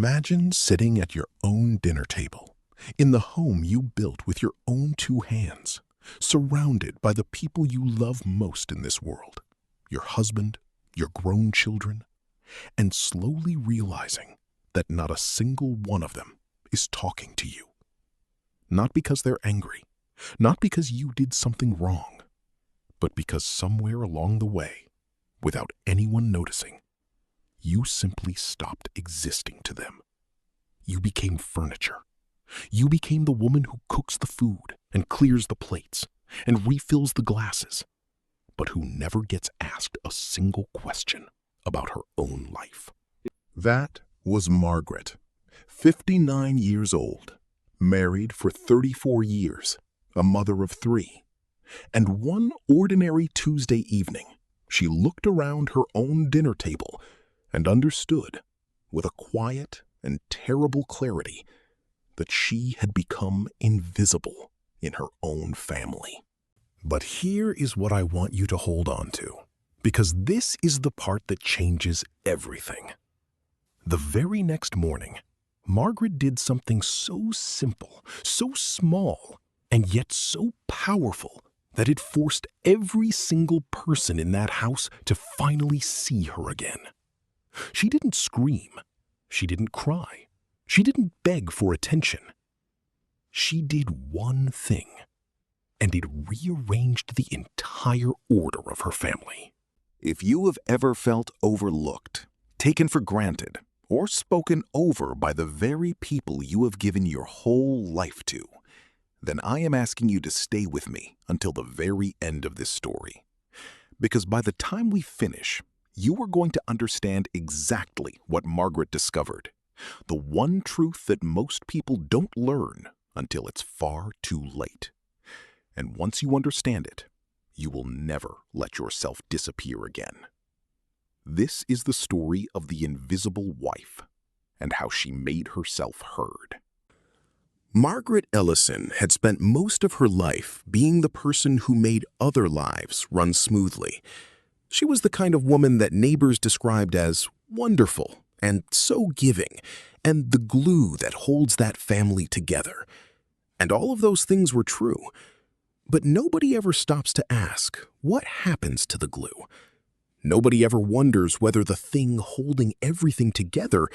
Imagine sitting at your own dinner table, in the home you built with your own two hands, surrounded by the people you love most in this world, your husband, your grown children, and slowly realizing that not a single one of them is talking to you. Not because they're angry, not because you did something wrong, but because somewhere along the way, without anyone noticing, you simply stopped existing to them. You became furniture. You became the woman who cooks the food and clears the plates and refills the glasses, but who never gets asked a single question about her own life. That was Margaret, 59 years old, married for 34 years, a mother of 3. And one ordinary Tuesday evening, she looked around her own dinner table and understood, with a quiet and terrible clarity, that she had become invisible in her own family. But here is what I want you to hold on to, because this is the part that changes everything. The very next morning, Margaret did something so simple, so small, and yet so powerful that it forced every single person in that house to finally see her again. She didn't scream. She didn't cry. She didn't beg for attention. She did one thing, and it rearranged the entire order of her family. If you have ever felt overlooked, taken for granted, or spoken over by the very people you have given your whole life to, then I am asking you to stay with me until the very end of this story. Because by the time we finish, you are going to understand exactly what Margaret discovered, the one truth that most people don't learn until it's far too late. And once you understand it, you will never let yourself disappear again. This is the story of the invisible wife and how she made herself heard. Margaret Ellison had spent most of her life being the person who made other lives run smoothly. She was the kind of woman that neighbors described as wonderful and so giving, and the glue that holds that family together. And all of those things were true. But nobody ever stops to ask, what happens to the glue? Nobody ever wonders whether the thing holding everything together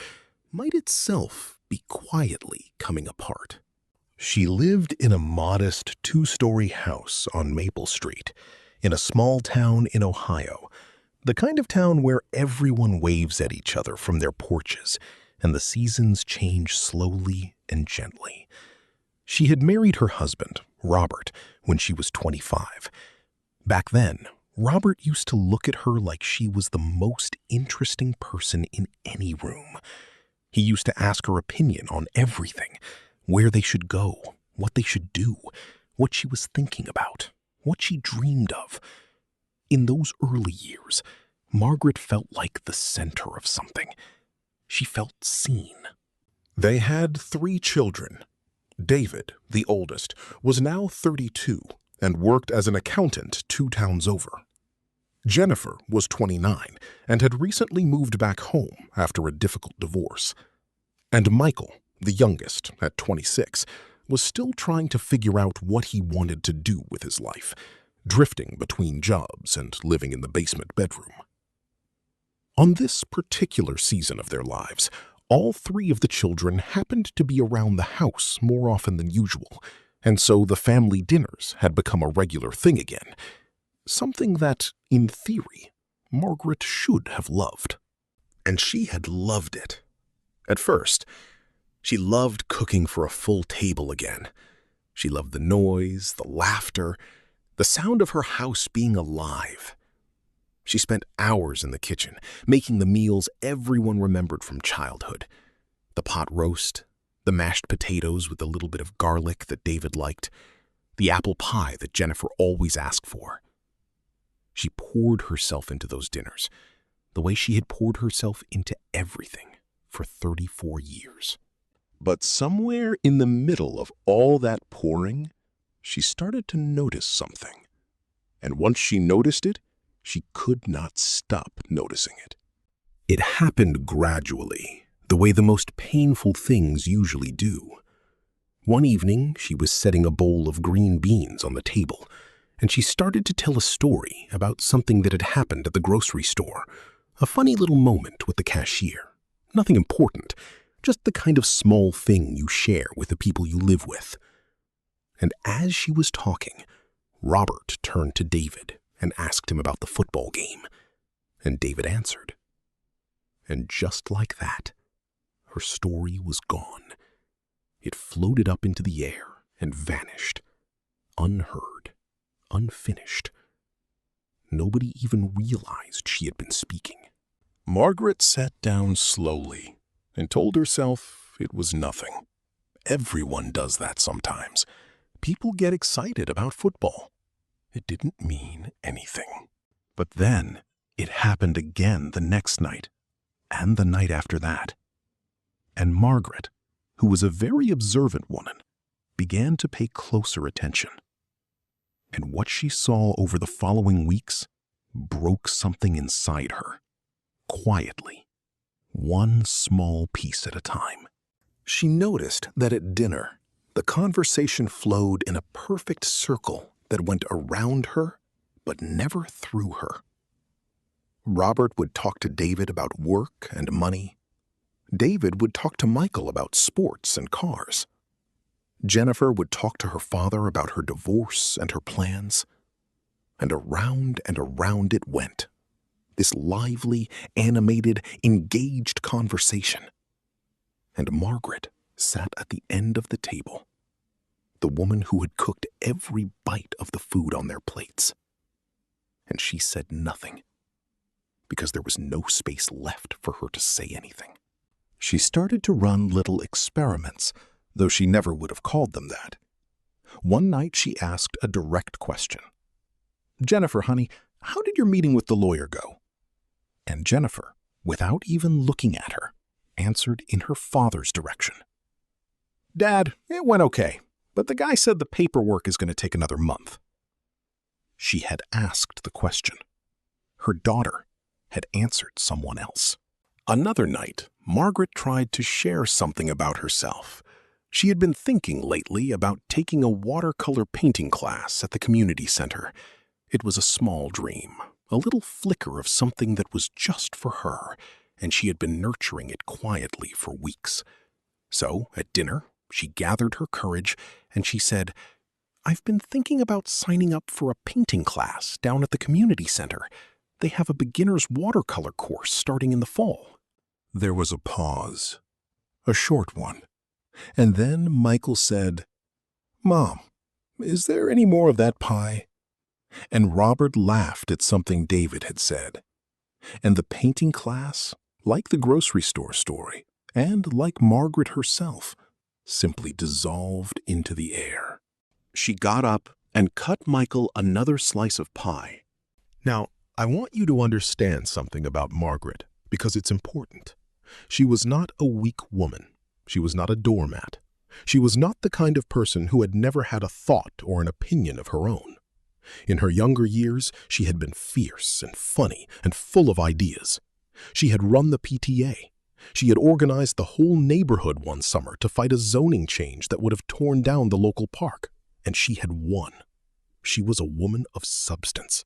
might itself be quietly coming apart. She lived in a modest 2-story house on Maple Street, in a small town in Ohio, the kind of town where everyone waves at each other from their porches, and the seasons change slowly and gently. She had married her husband, Robert, when she was 25. Back then, Robert used to look at her like she was the most interesting person in any room. He used to ask her opinion on everything, where they should go, what they should do, what she was thinking about, what she dreamed of. In those early years, Margaret felt like the center of something. She felt seen. They had 3 children. David, the oldest, was now 32 and worked as an accountant 2 towns over. Jennifer was 29 and had recently moved back home after a difficult divorce. And Michael, the youngest, at 26, was still trying to figure out what he wanted to do with his life, drifting between jobs and living in the basement bedroom. On this particular season of their lives, all 3 of the children happened to be around the house more often than usual, and so the family dinners had become a regular thing again, something that, in theory, Margaret should have loved. And she had loved it. At first, she loved cooking for a full table again. She loved the noise, the laughter, the sound of her house being alive. She spent hours in the kitchen, making the meals everyone remembered from childhood. The pot roast, the mashed potatoes with a little bit of garlic that David liked, the apple pie that Jennifer always asked for. She poured herself into those dinners, the way she had poured herself into everything for 34 years. But somewhere in the middle of all that pouring, she started to notice something. And once she noticed it, she could not stop noticing it. It happened gradually, the way the most painful things usually do. One evening, she was setting a bowl of green beans on the table, and she started to tell a story about something that had happened at the grocery store, a funny little moment with the cashier. Nothing important, just the kind of small thing you share with the people you live with. And as she was talking, Robert turned to David and asked him about the football game, and David answered. And just like that, her story was gone. It floated up into the air and vanished, unheard, unfinished. Nobody even realized she had been speaking. Margaret sat down slowly and told herself it was nothing. Everyone does that sometimes. People get excited about football. It didn't mean anything. But then it happened again the next night, and the night after that. And Margaret, who was a very observant woman, began to pay closer attention. And what she saw over the following weeks broke something inside her, quietly, one small piece at a time. She noticed that at dinner, the conversation flowed in a perfect circle that went around her, but never through her. Robert would talk to David about work and money. David would talk to Michael about sports and cars. Jennifer would talk to her father about her divorce and her plans. And around it went. This lively, animated, engaged conversation. And Margaret sat at the end of the table, the woman who had cooked every bite of the food on their plates. And she said nothing, because there was no space left for her to say anything. She started to run little experiments, though she never would have called them that. One night she asked a direct question. "Jennifer, honey, how did your meeting with the lawyer go?" And Jennifer, without even looking at her, answered in her father's direction. "Dad, it went okay, but the guy said the paperwork is going to take another month." She had asked the question. Her daughter had answered someone else. Another night, Margaret tried to share something about herself. She had been thinking lately about taking a watercolor painting class at the community center. It was a small dream, a little flicker of something that was just for her, and she had been nurturing it quietly for weeks. So, at dinner, she gathered her courage and she said, "I've been thinking about signing up for a painting class down at the community center. They have a beginner's watercolor course starting in the fall." There was a pause, a short one, and then Michael said, "Mom, is there any more of that pie?" And Robert laughed at something David had said. And the painting class, like the grocery store story, and like Margaret herself, simply dissolved into the air. She got up and cut Michael another slice of pie. Now, I want you to understand something about Margaret, because it's important. She was not a weak woman. She was not a doormat. She was not the kind of person who had never had a thought or an opinion of her own. In her younger years, she had been fierce and funny and full of ideas. She had run the PTA. She had organized the whole neighborhood one summer to fight a zoning change that would have torn down the local park, and she had won. She was a woman of substance.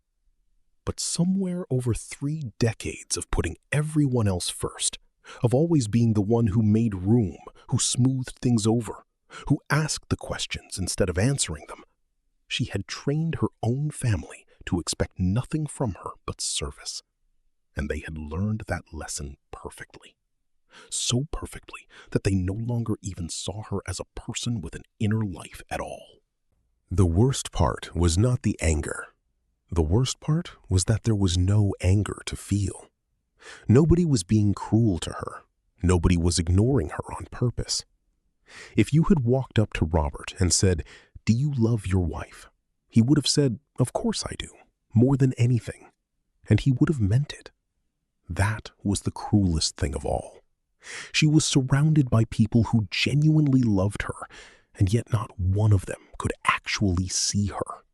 But somewhere over 3 decades of putting everyone else first, of always being the one who made room, who smoothed things over, who asked the questions instead of answering them, she had trained her own family to expect nothing from her but service. And they had learned that lesson perfectly. So perfectly that they no longer even saw her as a person with an inner life at all. The worst part was not the anger. The worst part was that there was no anger to feel. Nobody was being cruel to her. Nobody was ignoring her on purpose. If you had walked up to Robert and said, "Do you love your wife?" he would have said, "Of course I do, more than anything." And he would have meant it. That was the cruelest thing of all. She was surrounded by people who genuinely loved her, and yet not one of them could actually see her.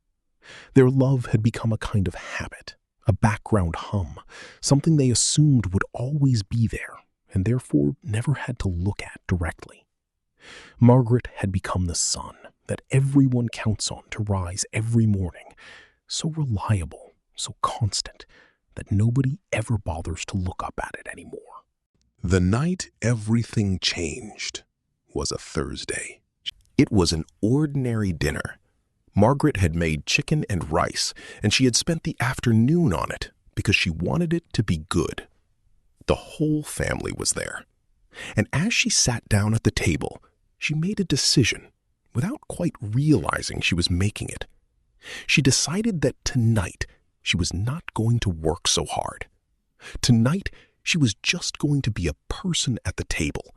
Their love had become a kind of habit, a background hum, something they assumed would always be there, and therefore never had to look at directly. Margaret had become the sun that everyone counts on to rise every morning, so reliable, so constant, that nobody ever bothers to look up at it anymore. The night everything changed was a Thursday. It was an ordinary dinner. Margaret had made chicken and rice, and she had spent the afternoon on it because she wanted it to be good. The whole family was there. And as she sat down at the table, she made a decision without quite realizing she was making it. She decided that tonight she was not going to work so hard. Tonight she was just going to be a person at the table.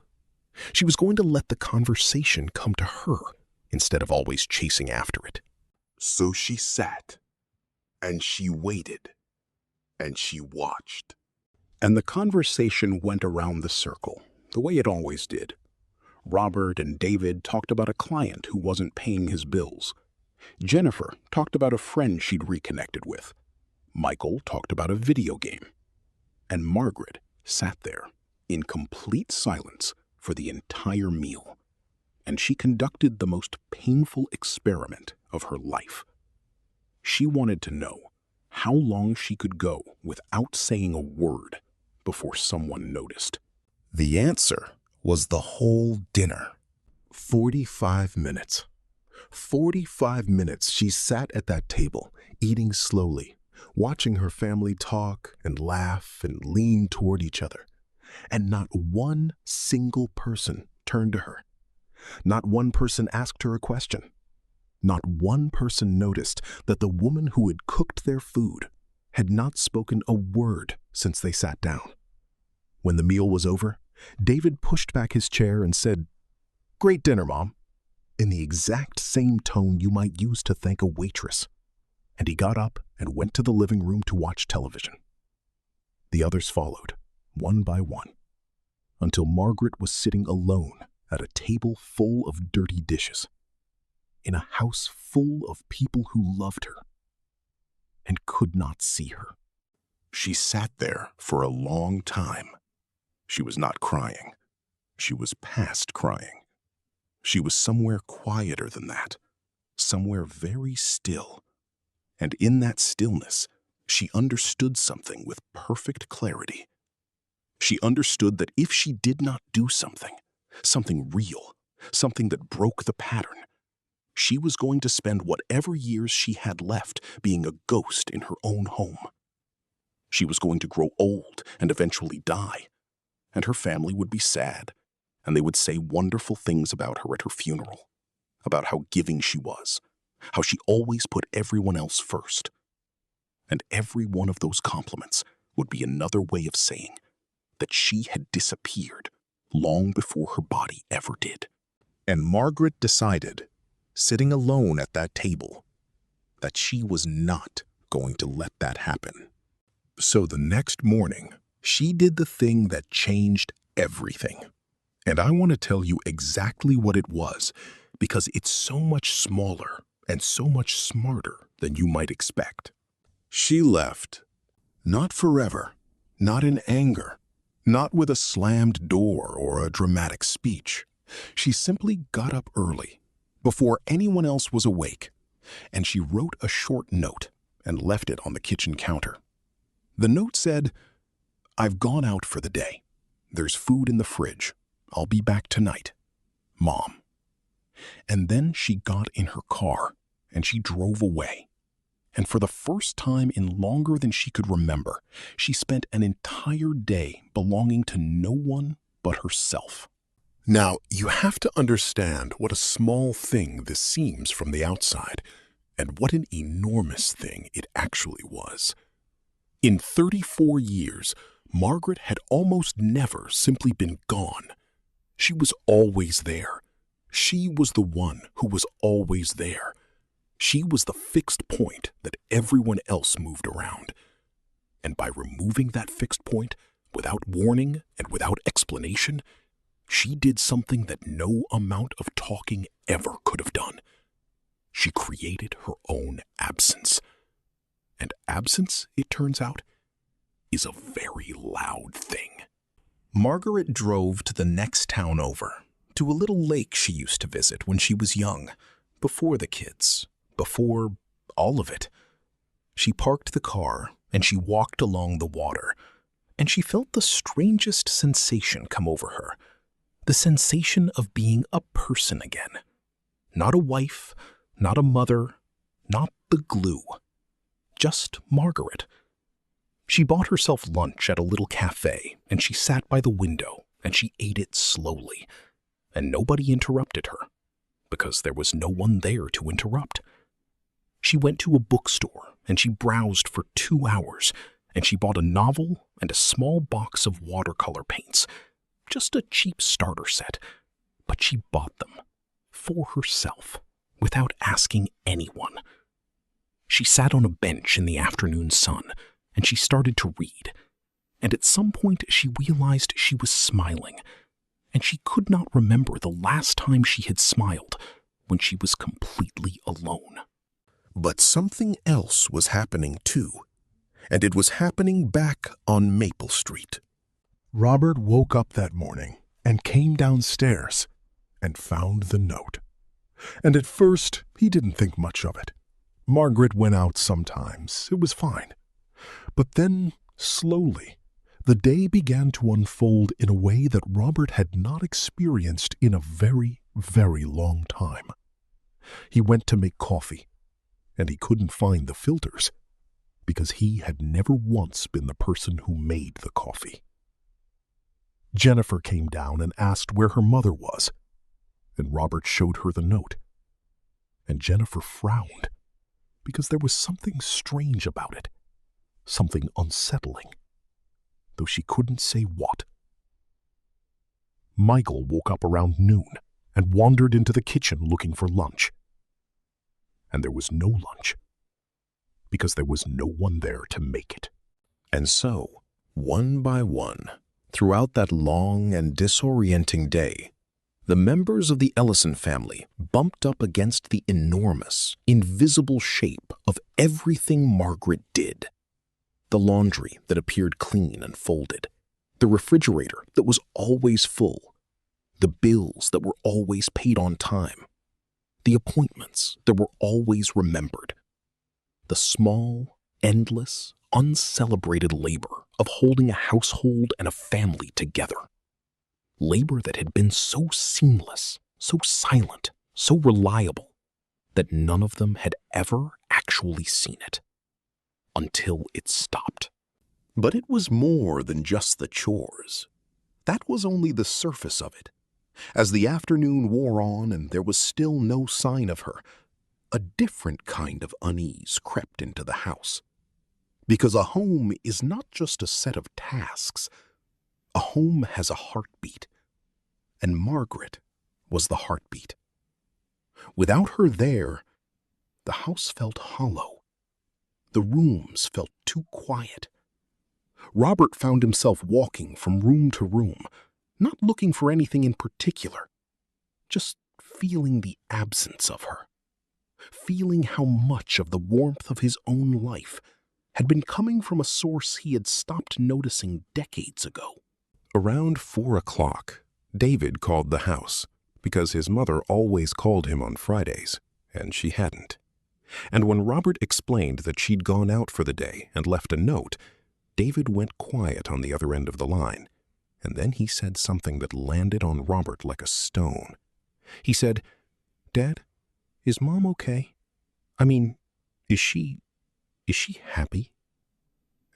She was going to let the conversation come to her instead of always chasing after it. So she sat, and she waited, and she watched. And the conversation went around the circle, the way it always did. Robert and David talked about a client who wasn't paying his bills. Jennifer talked about a friend she'd reconnected with. Michael talked about a video game. And Margaret sat there in complete silence for the entire meal. And she conducted the most painful experiment of her life. She wanted to know how long she could go without saying a word before someone noticed. The answer was the whole dinner. 45 minutes. 45 minutes she sat at that table, eating slowly, watching her family talk and laugh and lean toward each other. And not one single person turned to her. Not one person asked her a question. Not one person noticed that the woman who had cooked their food had not spoken a word since they sat down. When the meal was over, David pushed back his chair and said, "Great dinner, Mom," in the exact same tone you might use to thank a waitress. And he got up and went to the living room to watch television. The others followed, one by one, until Margaret was sitting alone at a table full of dirty dishes, in a house full of people who loved her and could not see her. She sat there for a long time. She was not crying. She was past crying. She was somewhere quieter than that, somewhere very still. And in that stillness, she understood something with perfect clarity. She understood that if she did not do something, something real, something that broke the pattern, she was going to spend whatever years she had left being a ghost in her own home. She was going to grow old and eventually die, and her family would be sad, and they would say wonderful things about her at her funeral, about how giving she was, how she always put everyone else first. And every one of those compliments would be another way of saying that she had disappeared long before her body ever did. And Margaret decided, sitting alone at that table, that she was not going to let that happen. So the next morning, she did the thing that changed everything. And I want to tell you exactly what it was, because it's so much smaller and so much smarter than you might expect. She left, not forever, not in anger, not with a slammed door or a dramatic speech. She simply got up early, before anyone else was awake, and she wrote a short note and left it on the kitchen counter. The note said, "I've gone out for the day. There's food in the fridge. I'll be back tonight. Mom." And then she got in her car and she drove away. And for the first time in longer than she could remember, she spent an entire day belonging to no one but herself. Now, you have to understand what a small thing this seems from the outside, and what an enormous thing it actually was. In 34 years, Margaret had almost never simply been gone. She was always there. She was the one who was always there. She was the fixed point that everyone else moved around. And by removing that fixed point, without warning and without explanation, she did something that no amount of talking ever could have done. She created her own absence. And absence, it turns out, is a very loud thing. Margaret drove to the next town over, to a little lake she used to visit when she was young, before the kids, before all of it. She parked the car and she walked along the water, and she felt the strangest sensation come over her, the sensation of being a person again. Not a wife, not a mother, not the glue. Just Margaret. She bought herself lunch at a little cafe, and she sat by the window, and she ate it slowly. And nobody interrupted her, because there was no one there to interrupt. She went to a bookstore, and she browsed for 2 hours, and she bought a novel and a small box of watercolor paints. Just a cheap starter set. But she bought them. For herself, without asking anyone. She sat on a bench in the afternoon sun, and she started to read. And at some point she realized she was smiling, and she could not remember the last time she had smiled when she was completely alone. But something else was happening too, and it was happening back on Maple Street. Robert woke up that morning and came downstairs and found the note. And at first, he didn't think much of it. Margaret went out sometimes. It was fine. But then, slowly, the day began to unfold in a way that Robert had not experienced in a very, very long time. He went to make coffee, and he couldn't find the filters, because he had never once been the person who made the coffee. Jennifer came down and asked where her mother was, and Robert showed her the note. And Jennifer frowned, because there was something strange about it, something unsettling, though she couldn't say what. Michael woke up around noon and wandered into the kitchen looking for lunch. And there was no lunch, because there was no one there to make it. And so, one by one, throughout that long and disorienting day, the members of the Ellison family bumped up against the enormous, invisible shape of everything Margaret did. The laundry that appeared clean and folded, the refrigerator that was always full, the bills that were always paid on time, the appointments that were always remembered, the small, endless, uncelebrated labor of holding a household and a family together. Labor that had been so seamless, so silent, so reliable, that none of them had ever actually seen it. Until it stopped. But it was more than just the chores. That was only the surface of it. As the afternoon wore on and there was still no sign of her, a different kind of unease crept into the house. Because a home is not just a set of tasks. A home has a heartbeat. And Margaret was the heartbeat. Without her there, the house felt hollow. The rooms felt too quiet. Robert found himself walking from room to room, not looking for anything in particular, just feeling the absence of her, feeling how much of the warmth of his own life had been coming from a source he had stopped noticing decades ago. Around 4 o'clock, David called the house, because his mother always called him on Fridays, and she hadn't. And when Robert explained that she'd gone out for the day and left a note, David went quiet on the other end of the line, and then he said something that landed on Robert like a stone. He said, "Dad, is Mom okay? I mean, is she happy?"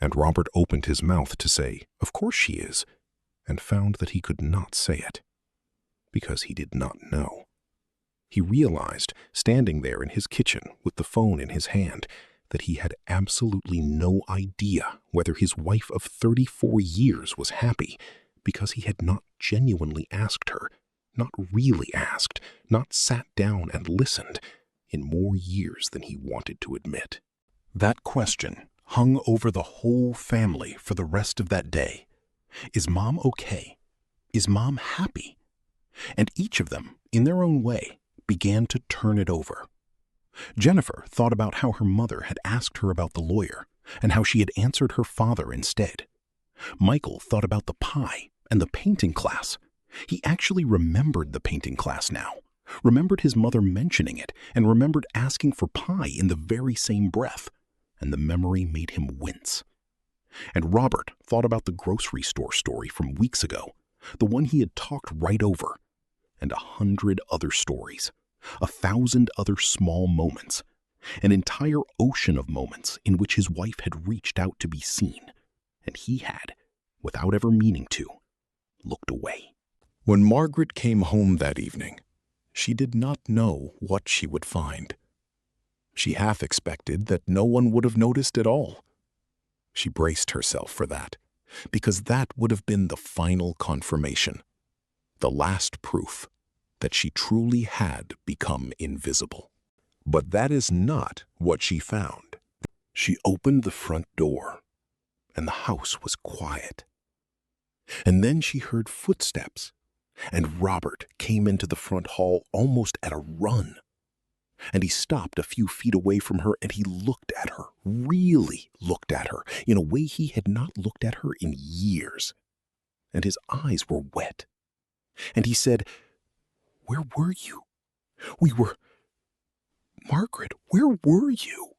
And Robert opened his mouth to say, "Of course she is," and found that he could not say it, because he did not know. He realized, standing there in his kitchen with the phone in his hand, that he had absolutely no idea whether his wife of 34 years was happy, because he had not genuinely asked her, not really asked, not sat down and listened, in more years than he wanted to admit. That question hung over the whole family for the rest of that day. Is Mom okay? Is Mom happy? And each of them, in their own way, began to turn it over. Jennifer thought about how her mother had asked her about the lawyer, and how she had answered her father instead. Michael thought about the pie, And the painting class. He actually remembered the painting class now, remembered his mother mentioning it, and remembered asking for pie in the very same breath. And the memory made him wince. And Robert thought about the grocery store story from weeks ago, the one he had talked right over, and 100 other stories, 1,000 other small moments, an entire ocean of moments in which his wife had reached out to be seen, and he had, without ever meaning to, looked away. When Margaret came home that evening, she did not know what she would find. She half expected that no one would have noticed at all. She braced herself for that, because that would have been the final confirmation, the last proof that she truly had become invisible. But that is not what she found. She opened the front door, and the house was quiet. And then she heard footsteps, and Robert came into the front hall almost at a run. And he stopped a few feet away from her, and he looked at her, really looked at her, in a way he had not looked at her in years. And his eyes were wet. And he said, "Where were you? Margaret, where were you?"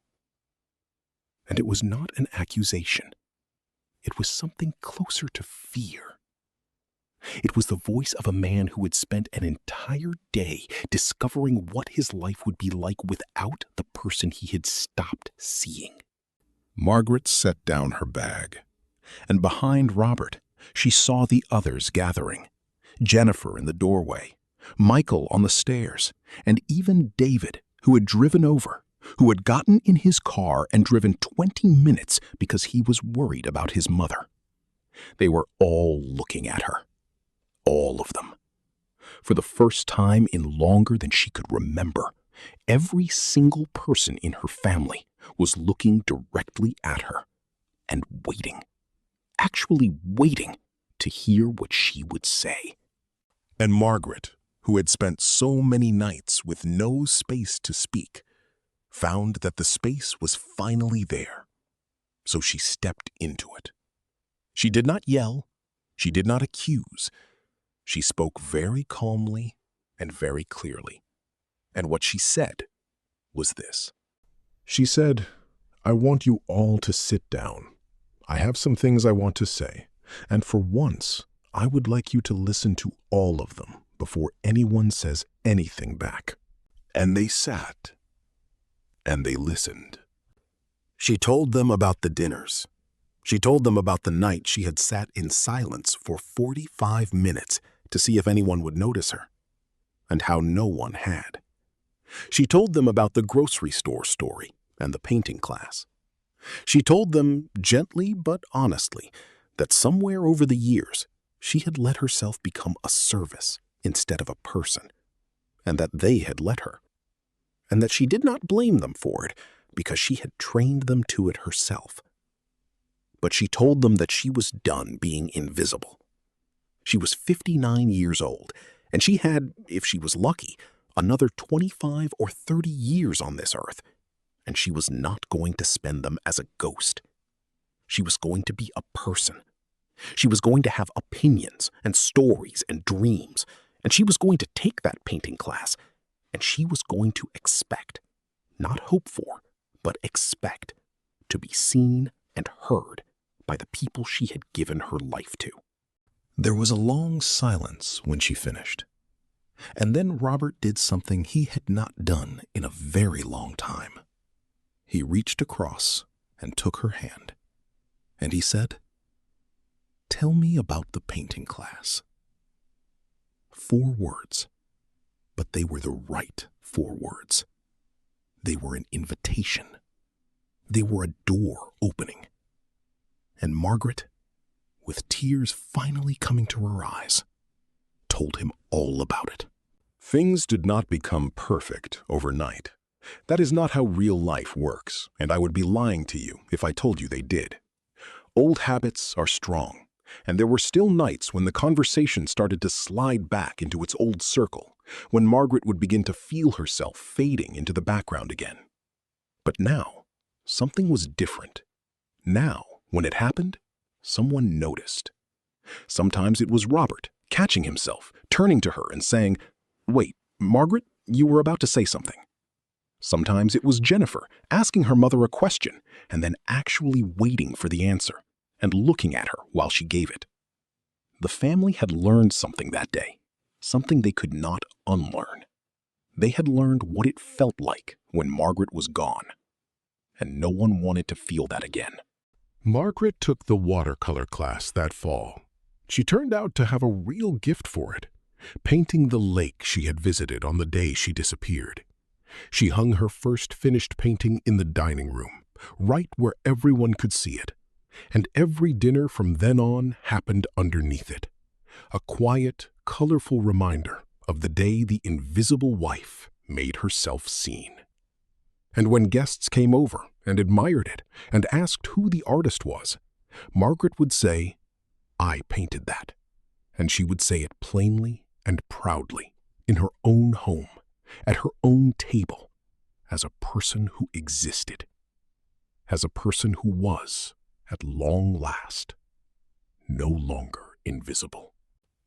And it was not an accusation. It was something closer to fear. It was the voice of a man who had spent an entire day discovering what his life would be like without the person he had stopped seeing. Margaret set down her bag, and behind Robert, she saw the others gathering. Jennifer in the doorway, Michael on the stairs, and even David, who had driven over, who had gotten in his car and driven 20 minutes because he was worried about his mother. They were all looking at her. All of them. For the first time in longer than she could remember, every single person in her family was looking directly at her and waiting, actually waiting to hear what she would say. And Margaret, who had spent so many nights with no space to speak, found that the space was finally there. So she stepped into it. She did not yell. She did not accuse. She spoke very calmly and very clearly. And what she said was this. She said, "I want you all to sit down. I have some things I want to say, and for once, I would like you to listen to all of them before anyone says anything back." And they sat, and they listened. She told them about the dinners. She told them about the night she had sat in silence for 45 minutes to see if anyone would notice her, and how no one had. She told them about the grocery store story and the painting class. She told them, gently but honestly, that somewhere over the years, she had let herself become a service instead of a person, and that they had let her, and that she did not blame them for it because she had trained them to it herself. But she told them that she was done being invisible. She was 59 years old, and she had, if she was lucky, another 25 or 30 years on this earth, and she was not going to spend them as a ghost. She was going to be a person. She was going to have opinions and stories and dreams, and she was going to take that painting class, and she was going to expect, not hope for, but expect, to be seen and heard by the people she had given her life to. There was a long silence when she finished, and then Robert did something he had not done in a very long time. He reached across and took her hand, and he said, "Tell me about the painting class." 4 words, but they were the right 4 words. They were an invitation. They were a door opening. And Margaret, with tears finally coming to her eyes, told him all about it. Things did not become perfect overnight. That is not how real life works, and I would be lying to you if I told you they did. Old habits are strong, and there were still nights when the conversation started to slide back into its old circle, when Margaret would begin to feel herself fading into the background again. But now, something was different. Now, when it happened, someone noticed. Sometimes it was Robert, catching himself, turning to her and saying, "Wait, Margaret, you were about to say something." Sometimes it was Jennifer, asking her mother a question and then actually waiting for the answer and looking at her while she gave it. The family had learned something that day, something they could not unlearn. They had learned what it felt like when Margaret was gone, and no one wanted to feel that again. Margaret took the watercolor class that fall. She turned out to have a real gift for it, painting the lake she had visited on the day she disappeared. She hung her first finished painting in the dining room, right where everyone could see it, and every dinner from then on happened underneath it. A quiet, colorful reminder of the day the invisible wife made herself seen. And when guests came over and admired it and asked who the artist was, Margaret would say, "I painted that." And she would say it plainly and proudly, in her own home, at her own table, as a person who existed, as a person who was, at long last, no longer invisible.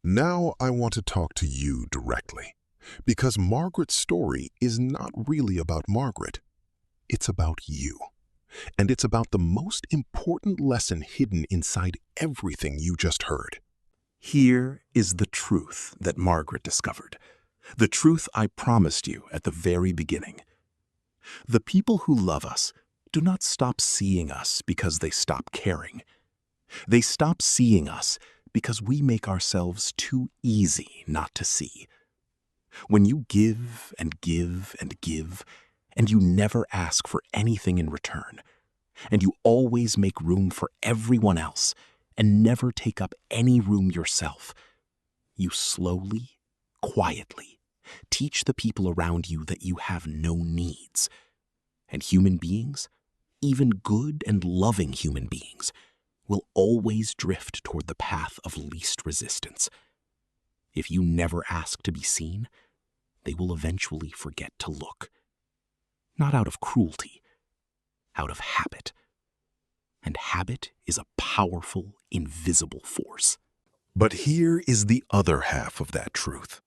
Now I want to talk to you directly, because Margaret's story is not really about Margaret. It's about you. And it's about the most important lesson hidden inside everything you just heard. Here is the truth that Margaret discovered, the truth I promised you at the very beginning. The people who love us do not stop seeing us because they stop caring. They stop seeing us because we make ourselves too easy not to see. When you give and give and give, and you never ask for anything in return, and you always make room for everyone else and never take up any room yourself, you slowly, quietly teach the people around you that you have no needs. And human beings, even good and loving human beings, will always drift toward the path of least resistance. If you never ask to be seen, they will eventually forget to look. Not out of cruelty, out of habit. And habit is a powerful, invisible force. But here is the other half of that truth,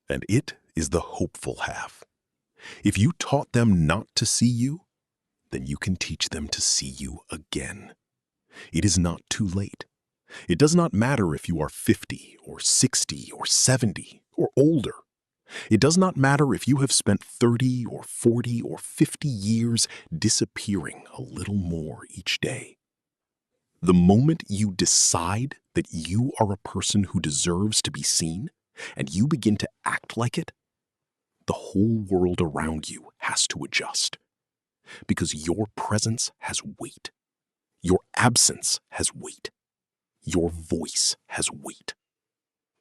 and it is the hopeful half. If you taught them not to see you, then you can teach them to see you again. It is not too late. It does not matter if you are 50 or 60 or 70 or older. It does not matter if you have spent 30 or 40 or 50 years disappearing a little more each day. The moment you decide that you are a person who deserves to be seen and you begin to act like it, the whole world around you has to adjust. Because your presence has weight. Your absence has weight. Your voice has weight.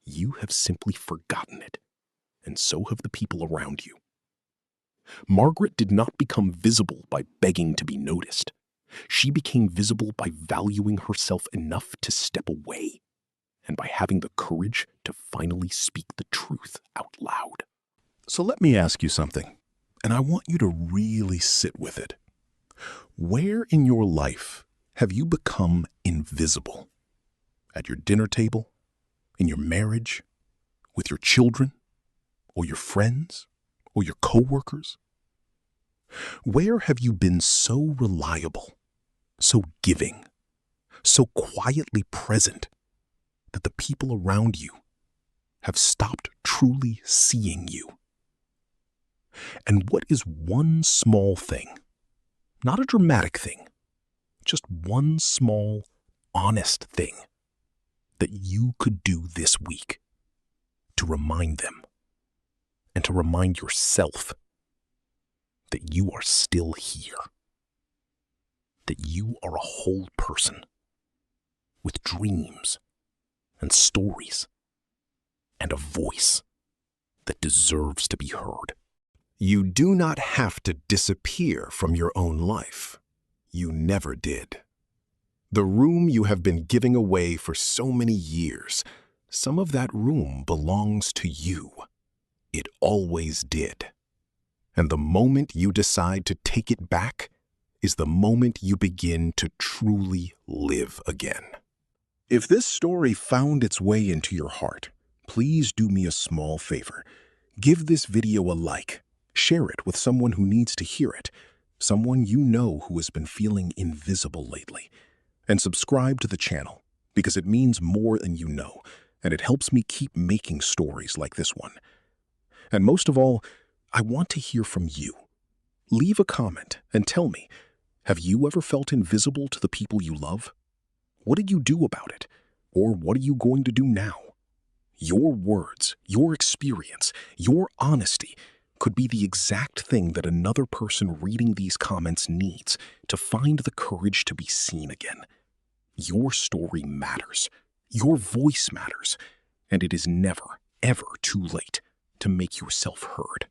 You have simply forgotten it, and so have the people around you. Margaret did not become visible by begging to be noticed. She became visible by valuing herself enough to step away, and by having the courage to finally speak the truth out loud. So let me ask you something, and I want you to really sit with it. Where in your life have you become invisible? At your dinner table? In your marriage? With your children? Or your friends? Or your coworkers? Where have you been so reliable, so giving, so quietly present that the people around you have stopped truly seeing you? And what is one small thing, not a dramatic thing, just one small, honest thing that you could do this week to remind them and to remind yourself that you are still here, that you are a whole person with dreams and stories and a voice that deserves to be heard? You do not have to disappear from your own life. You never did. The room you have been giving away for so many years, some of that room belongs to you. It always did. And the moment you decide to take it back is the moment you begin to truly live again. If this story found its way into your heart, please do me a small favor. Give this video a like. Share it with someone who needs to hear it, someone you know who has been feeling invisible lately. And subscribe to the channel, because it means more than you know, and it helps me keep making stories like this one. And most of all, I want to hear from you. Leave a comment and tell me, have you ever felt invisible to the people you love? What did you do about it? Or what are you going to do now? Your words, your experience, your honesty could be the exact thing that another person reading these comments needs to find the courage to be seen again. Your story matters. Your voice matters. And it is never, ever too late to make yourself heard.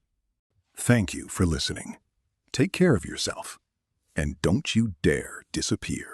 Thank you for listening. Take care of yourself, and don't you dare disappear.